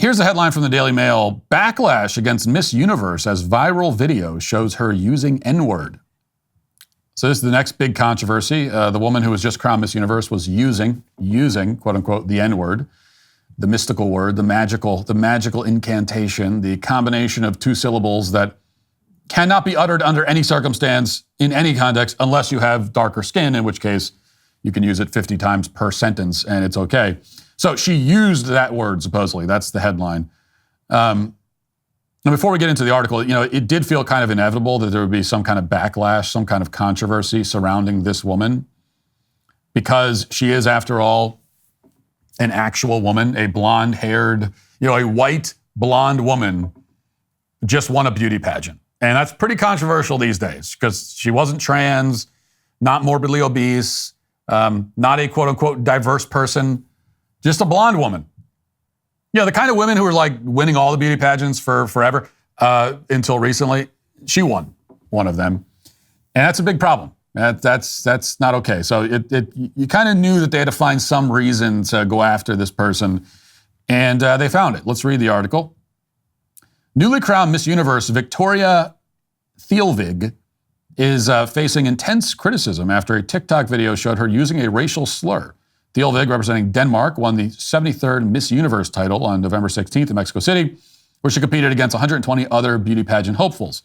Here's a headline from the Daily Mail. Backlash against Miss Universe as viral video shows her using N-word. So this is the next big controversy. The woman who was just crowned Miss Universe was using, quote unquote, the N-word, the mystical word, the magical incantation, the combination of two syllables that cannot be uttered under any circumstance in any context unless you have darker skin, in which case you can use it 50 times per sentence and it's okay. So she used that word, supposedly. That's the headline. And before we get into the article, it did feel kind of inevitable that there would be some kind of backlash, some kind of controversy surrounding this woman, because she is, after all, an actual woman, a blonde-haired, a white blonde woman just won a beauty pageant. And that's pretty controversial these days because she wasn't trans, not morbidly obese, not a quote-unquote diverse person, just a blonde woman. The kind of women who are like winning all the beauty pageants for forever until recently, she won one of them. And that's a big problem. That's not okay. So you kind of knew that they had to find some reason to go after this person, and they found it. Let's read the article. Newly crowned Miss Universe Victoria Thielvig is facing intense criticism after a TikTok video showed her using a racial slur. Thielvig, representing Denmark, won the 73rd Miss Universe title on November 16th in Mexico City, where she competed against 120 other beauty pageant hopefuls.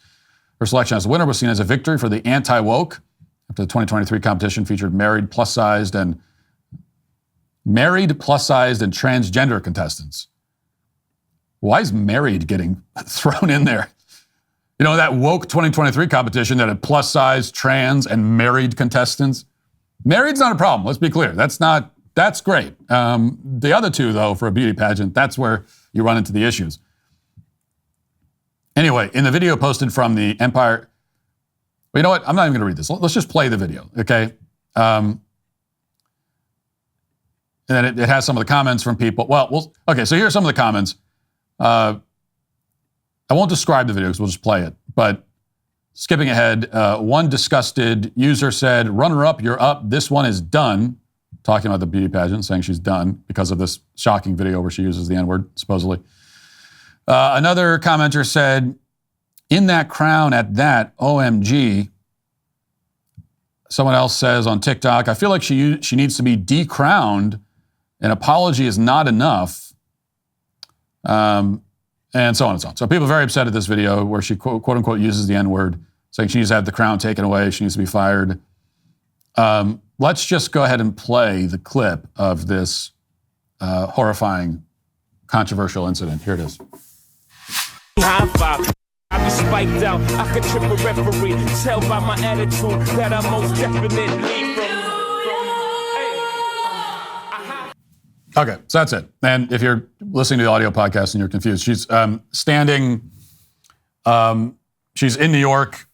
Her selection as a winner was seen as a victory for the anti-woke, after the 2023 competition featured married, plus-sized, and transgender contestants. Why is married getting thrown in there? That woke 2023 competition that had plus-sized, trans, and married contestants. Married's not a problem, let's be clear. That's great. The other two, though, for a beauty pageant, that's where you run into the issues. Anyway, in the video posted from the Empire... Well, you know what? I'm not even going to read this. Let's just play the video, okay? And then it has some of the comments from people. Okay, so here are some of the comments. I won't describe the video because we'll just play it. But skipping ahead, one disgusted user said, "Runner-up, you're up. This one is done." Talking about the beauty pageant, saying she's done because of this shocking video where she uses the N-word, supposedly. Another commenter said, "In that crown at that, OMG." Someone else says on TikTok, "I feel like she needs to be decrowned. An apology is not enough." And so on and so on. So people are very upset at this video where she quote unquote uses the N-word, saying she needs to have the crown taken away, she needs to be fired. Let's just go ahead and play the clip of this horrifying, controversial incident. Here it is. High five. I be spiked out. I could trip a referee. Tell by my attitude that I most definitely Okay, so that's it. And if you're listening to the audio podcast and you're confused, she's standing, she's in New York,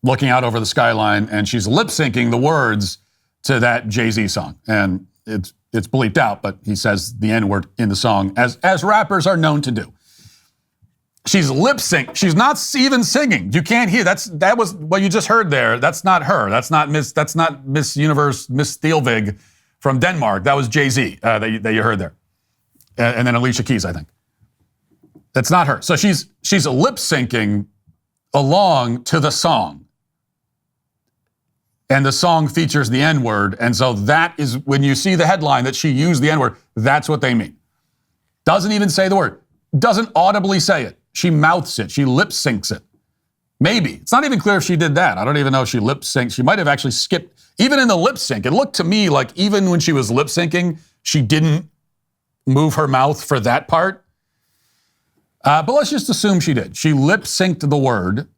looking out over the skyline, and she's lip-syncing the words to that Jay-Z song. And it's bleeped out, but he says the N-word in the song, as rappers are known to do. She's lip-syncing. She's not even singing. You can't hear. That was what you just heard there. That's not her. That's not Miss Universe, Miss Thielvig from Denmark. That was Jay-Z that you heard there. And then Alicia Keys, I think. That's not her. So she's lip-syncing along to the song. And the song features the N-word. And so that is, when you see the headline that she used the N-word, that's what they mean. Doesn't even say the word. Doesn't audibly say it. She mouths it. She lip-syncs it. Maybe. It's not even clear if she did that. I don't even know if she lip-synced. She might have actually skipped. Even in the lip-sync, it looked to me like even when she was lip-syncing, she didn't move her mouth for that part. But let's just assume she did. She lip-synced the word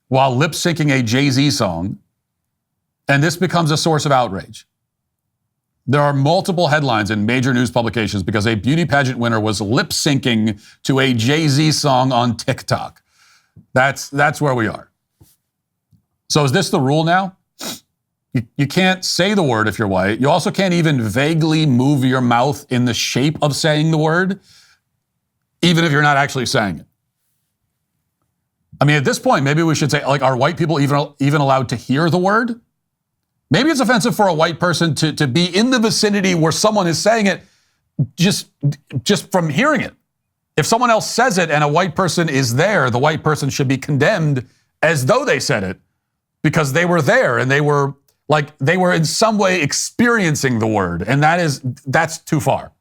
while lip-syncing a Jay-Z song, and this becomes a source of outrage. There are multiple headlines in major news publications because a beauty pageant winner was lip-syncing to a Jay-Z song on TikTok. That's where we are. So is this the rule now? You can't say the word if you're white. You also can't even vaguely move your mouth in the shape of saying the word, even if you're not actually saying it. I mean, at this point, maybe we should say, like, are white people even allowed to hear the word? Maybe it's offensive for a white person to be in the vicinity where someone is saying it, just from hearing it. If someone else says it and a white person is there, the white person should be condemned as though they said it because they were there and they were in some way experiencing the word. And that's too far.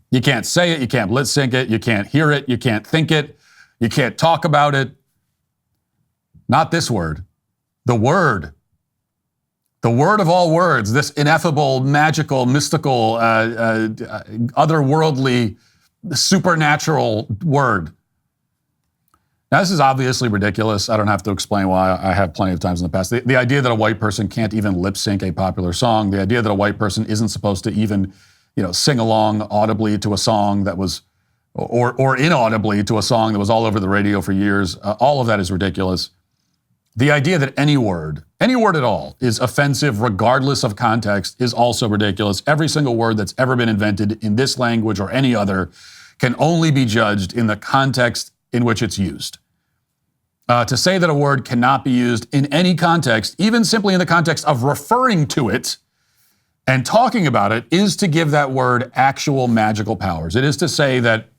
You can't say it. You can't lip sync it. You can't hear it. You can't think it. You can't talk about it. Not this word. The word. The word of all words, this ineffable, magical, mystical, otherworldly, supernatural word. Now, this is obviously ridiculous. I don't have to explain why. I have plenty of times in the past. The idea that a white person can't even lip sync a popular song, the idea that a white person isn't supposed to even, sing along audibly to a song that was, or inaudibly to a song that was all over the radio for years, all of that is ridiculous. The idea that any word at all is offensive regardless of context is also ridiculous. Every single word that's ever been invented in this language or any other can only be judged in the context in which it's used. To say that a word cannot be used in any context, even simply in the context of referring to it and talking about it, is to give that word actual magical powers. It is to say that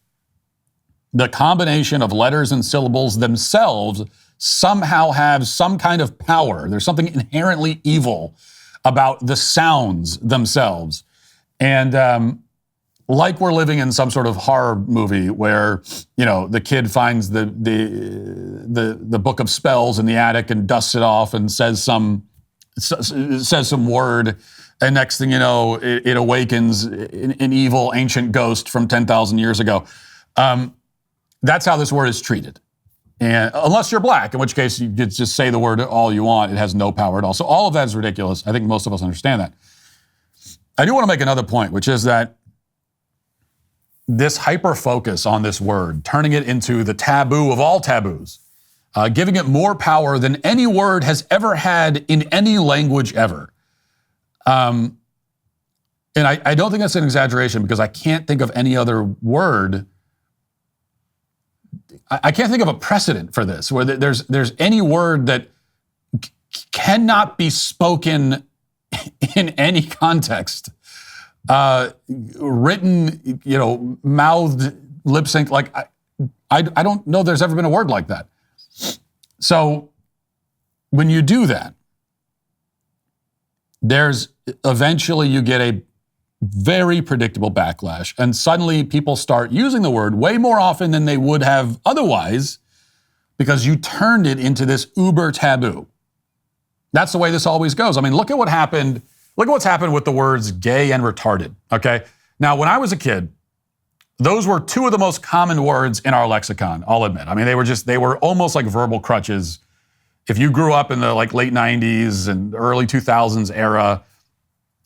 the combination of letters and syllables themselves somehow have some kind of power. There's something inherently evil about the sounds themselves. And like we're living in some sort of horror movie where, the kid finds the book of spells in the attic and dusts it off and says some word, and next thing you know, it awakens an evil ancient ghost from 10,000 years ago. That's how this word is treated. And unless you're black, in which case you could just say the word all you want. It has no power at all. So all of that is ridiculous. I think most of us understand that. I do want to make another point, which is that this hyper-focus on this word, turning it into the taboo of all taboos, giving it more power than any word has ever had in any language ever. And I don't think that's an exaggeration because I can't think of any other word. I can't think of a precedent for this where there's any word that cannot be spoken in any context, written, mouthed, lip sync. Like I don't know there's ever been a word like that. So when you do that, there's eventually you get a very predictable backlash. And suddenly people start using the word way more often than they would have otherwise because you turned it into this uber taboo. That's the way this always goes. I mean, look at what's happened with the words gay and retarded, okay? Now, when I was a kid, those were two of the most common words in our lexicon, I'll admit. I mean, they were almost like verbal crutches. If you grew up in the late 90s and early 2000s era,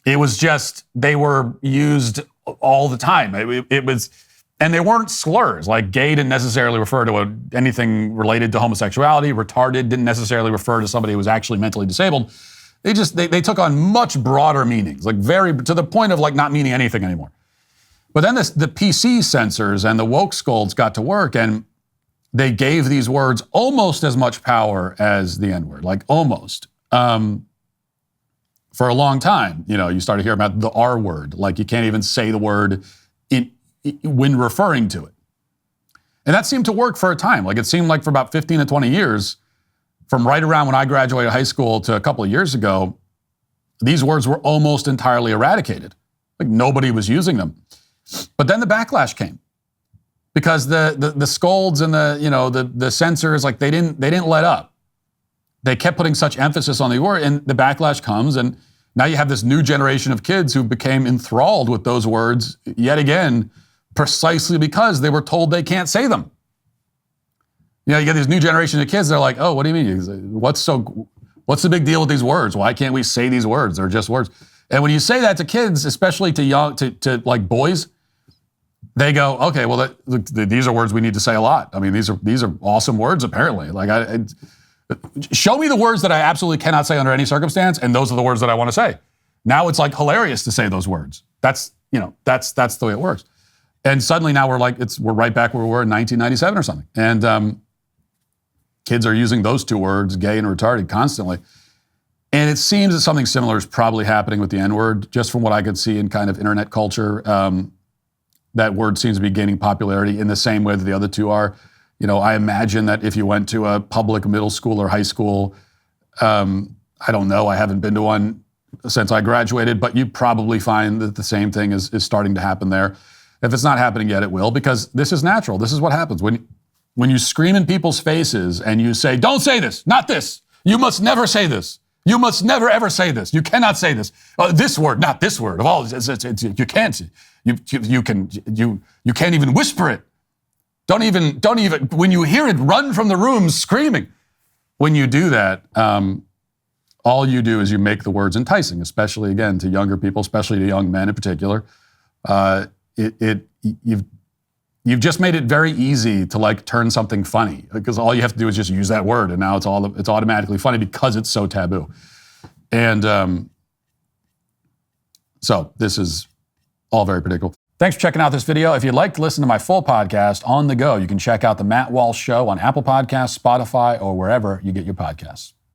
it was just, they were used all the time. It was, and they weren't slurs. Like gay didn't necessarily refer to anything related to homosexuality. Retarded didn't necessarily refer to somebody who was actually mentally disabled. They took on much broader meanings, like to the point of not meaning anything anymore. But then the PC censors and the woke scolds got to work and they gave these words almost as much power as the N-word, almost. For a long time, you started hearing about the R word, like you can't even say the word when referring to it. And that seemed to work for a time. It seemed like for about 15 to 20 years, from right around when I graduated high school to a couple of years ago, these words were almost entirely eradicated. Nobody was using them. But then the backlash came because the scolds and the censors, they didn't let up. They kept putting such emphasis on the word, and the backlash comes, and now you have this new generation of kids who became enthralled with those words yet again, precisely because they were told they can't say them. You get this new generation of kids, they're like, oh, what do you mean? What's the big deal with these words? Why can't we say these words? They're just words. And when you say that to kids, especially to boys, they go, okay, well, these are words we need to say a lot. I mean, these are awesome words, apparently. Show me the words that I absolutely cannot say under any circumstance, and those are the words that I want to say. Now it's hilarious to say those words. That's the way it works. And suddenly now we're right back where we were in 1997 or something. And kids are using those two words, gay and retarded, constantly. And it seems that something similar is probably happening with the N-word, just from what I could see in kind of internet culture. That word seems to be gaining popularity in the same way that the other two are. You know, I imagine that if you went to a public middle school or high school, I don't know, I haven't been to one since I graduated, but you'd probably find that the same thing is starting to happen there. If it's not happening yet, it will, because this is natural. This is what happens. When you scream in people's faces and you say, don't say this, not this. You must never say this. You must never, ever say this. You cannot say this. This word, not this word. Of all, you can't. You can't even whisper it. Don't even, when you hear it, run from the room screaming. When you do that, all you do is you make the words enticing, especially, again, to younger people, especially to young men in particular. You've just made it very easy to like turn something funny, because all you have to do is just use that word, and now it's automatically funny because it's so taboo. And so this is all very predictable. Thanks for checking out this video. If you'd like to listen to my full podcast on the go, you can check out The Matt Walsh Show on Apple Podcasts, Spotify, or wherever you get your podcasts.